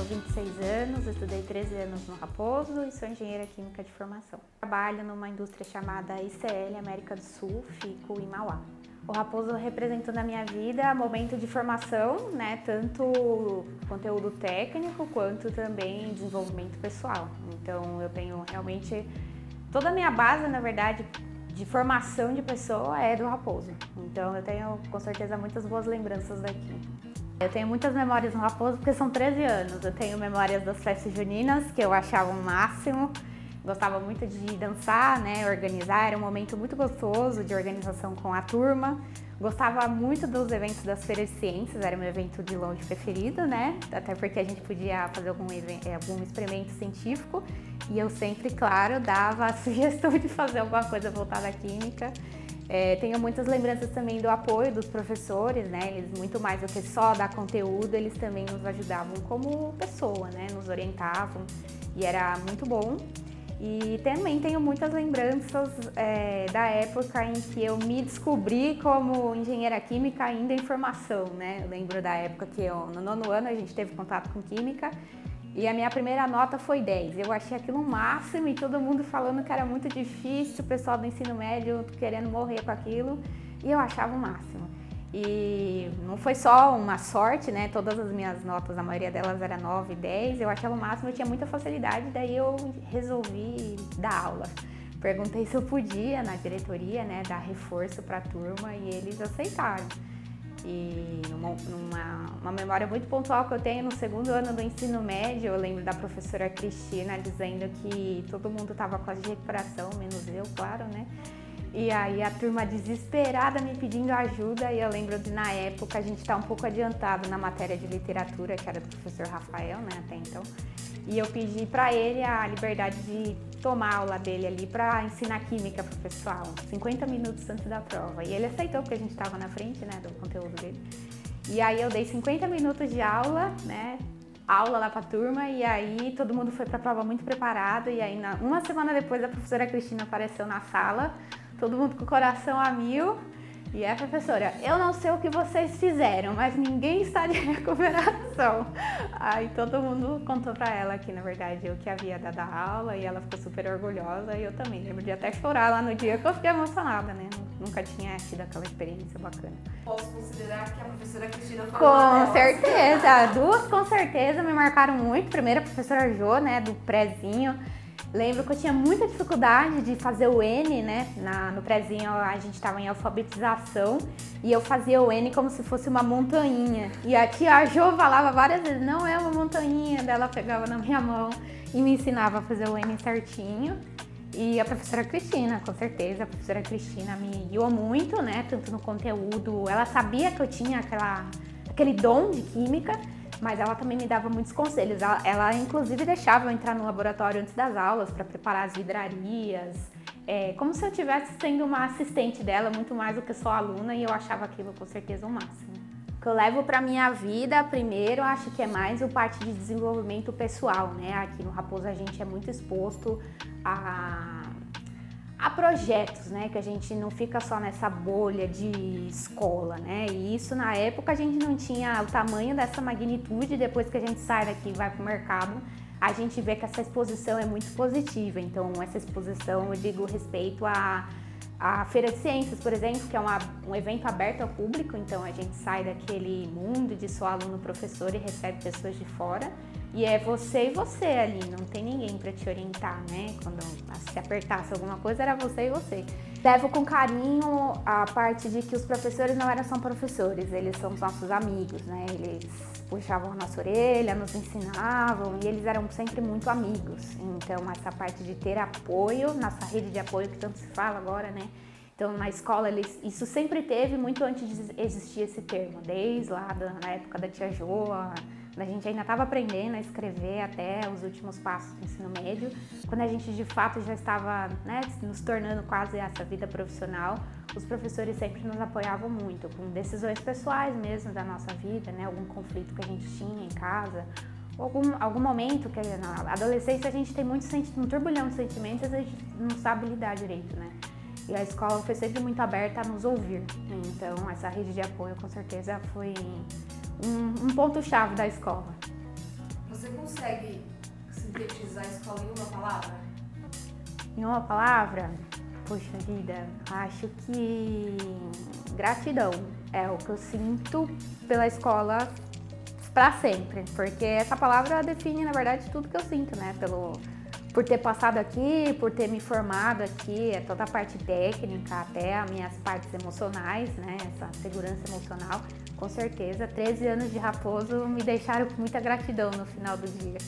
26 anos, estudei 13 anos no Raposo e sou engenheira química de formação. Trabalho numa indústria chamada ICL América do Sul, fico em Mauá. O Raposo representou na minha vida momento de formação, né, tanto conteúdo técnico quanto também desenvolvimento pessoal. Então eu tenho realmente toda a minha base, na verdade, de formação de pessoa é do Raposo. Então eu tenho com certeza muitas boas lembranças daqui. Eu tenho muitas memórias no Raposo porque são 13 anos. Eu tenho memórias das festas juninas, que eu achava o máximo. Gostava muito de dançar, né, organizar, era um momento muito gostoso de organização com a turma. Gostava muito dos eventos das feiras de ciências, era meu evento de longe preferido, né? Até porque a gente podia fazer algum experimento científico e eu sempre, claro, dava a sugestão de fazer alguma coisa voltada à química. Tenho muitas lembranças também do apoio dos professores, né? Eles, muito mais do que só dar conteúdo, eles também nos ajudavam como pessoa, né? Nos orientavam e era muito bom. E também tenho muitas lembranças da época em que eu me descobri como engenheira química ainda em formação, né? Eu lembro da época que no nono ano a gente teve contato com química e a minha primeira nota foi 10. Eu achei aquilo o máximo e todo mundo falando que era muito difícil, o pessoal do ensino médio querendo morrer com aquilo e eu achava o máximo. E não foi só uma sorte, né? Todas as minhas notas, a maioria delas era 9, 10, eu achava o máximo, eu tinha muita facilidade, daí eu resolvi dar aula. Perguntei se eu podia na diretoria, né, dar reforço para a turma e eles aceitaram. E uma memória muito pontual que eu tenho no segundo ano do ensino médio, eu lembro da professora Cristina dizendo que todo mundo estava quase de recuperação, menos eu, claro, né? E aí a turma desesperada me pedindo ajuda e eu lembro de na época a gente tá um pouco adiantado na matéria de literatura, que era do professor Rafael, né, até então. E eu pedi para ele a liberdade de tomar a aula dele ali para ensinar química pro pessoal, 50 minutos antes da prova. E ele aceitou porque a gente estava na frente, né, do conteúdo dele. E aí eu dei 50 minutos de aula, né, aula lá pra turma, e aí todo mundo foi pra prova muito preparado. E aí uma semana depois a professora Cristina apareceu na sala, todo mundo com o coração a mil. E professora, eu não sei o que vocês fizeram, mas ninguém está de recuperação. Aí todo mundo contou pra ela que, na verdade, eu que havia dado a aula e ela ficou super orgulhosa. E eu também lembro de até chorar lá no dia, que eu fiquei emocionada, né? Nunca tinha tido aquela experiência bacana. Posso considerar que a professora Cristina foi Com certeza, duas com certeza me marcaram muito. Primeiro a professora Jo, né, do prézinho. Lembro que eu tinha muita dificuldade de fazer o N, né? No prézinho a gente estava em alfabetização e eu fazia o N como se fosse uma montanha. E a tia Jo falava várias vezes, não é uma montanha. Daí ela pegava na minha mão e me ensinava a fazer o N certinho. E a professora Cristina, com certeza, a professora Cristina me guiou muito, né? Tanto no conteúdo, ela sabia que eu tinha aquele dom de química, mas ela também me dava muitos conselhos. Ela inclusive deixava eu entrar no laboratório antes das aulas para preparar as vidrarias, como se eu estivesse sendo uma assistente dela, muito mais do que só aluna, e eu achava aquilo com certeza o máximo. O que eu levo para minha vida, primeiro, acho que é mais o parte de desenvolvimento pessoal, né? Aqui no Raposo a gente é muito exposto a projetos, né, que a gente não fica só nessa bolha de escola, né, e isso na época a gente não tinha o tamanho dessa magnitude. Depois que a gente sai daqui e vai para o mercado, a gente vê que essa exposição é muito positiva. Então essa exposição eu digo respeito à Feira de Ciências, por exemplo, que é um evento aberto ao público, então a gente sai daquele mundo de só aluno professor e recebe pessoas de fora. E é você e você ali, não tem ninguém para te orientar, né? Quando se apertasse alguma coisa, era você e você. Levo com carinho a parte de que os professores não eram só professores, eles são os nossos amigos, né? Eles puxavam a nossa orelha, nos ensinavam e eles eram sempre muito amigos. Então, essa parte de ter apoio, nossa rede de apoio que tanto se fala agora, né? Então, na escola, isso sempre teve, muito antes de existir esse termo, desde lá na época da tia Jo, a gente ainda estava aprendendo a escrever até os últimos passos do ensino médio. Quando a gente, de fato, já estava, né, nos tornando quase essa vida profissional, os professores sempre nos apoiavam muito, com decisões pessoais mesmo da nossa vida, né, algum conflito que a gente tinha em casa, algum momento que na adolescência a gente tem um turbilhão de sentimentos e a gente não sabe lidar direito, né? E a escola foi sempre muito aberta a nos ouvir. Então, essa rede de apoio, com certeza, foi um ponto-chave da escola. Você consegue sintetizar a escola em uma palavra? Em uma palavra, poxa vida, acho que gratidão é o que eu sinto pela escola para sempre, porque essa palavra define, na verdade, tudo que eu sinto, né? Por ter passado aqui, por ter me formado aqui, é toda a parte técnica, até as minhas partes emocionais, né? Essa segurança emocional, com certeza. 13 anos de Raposo me deixaram com muita gratidão no final do dia.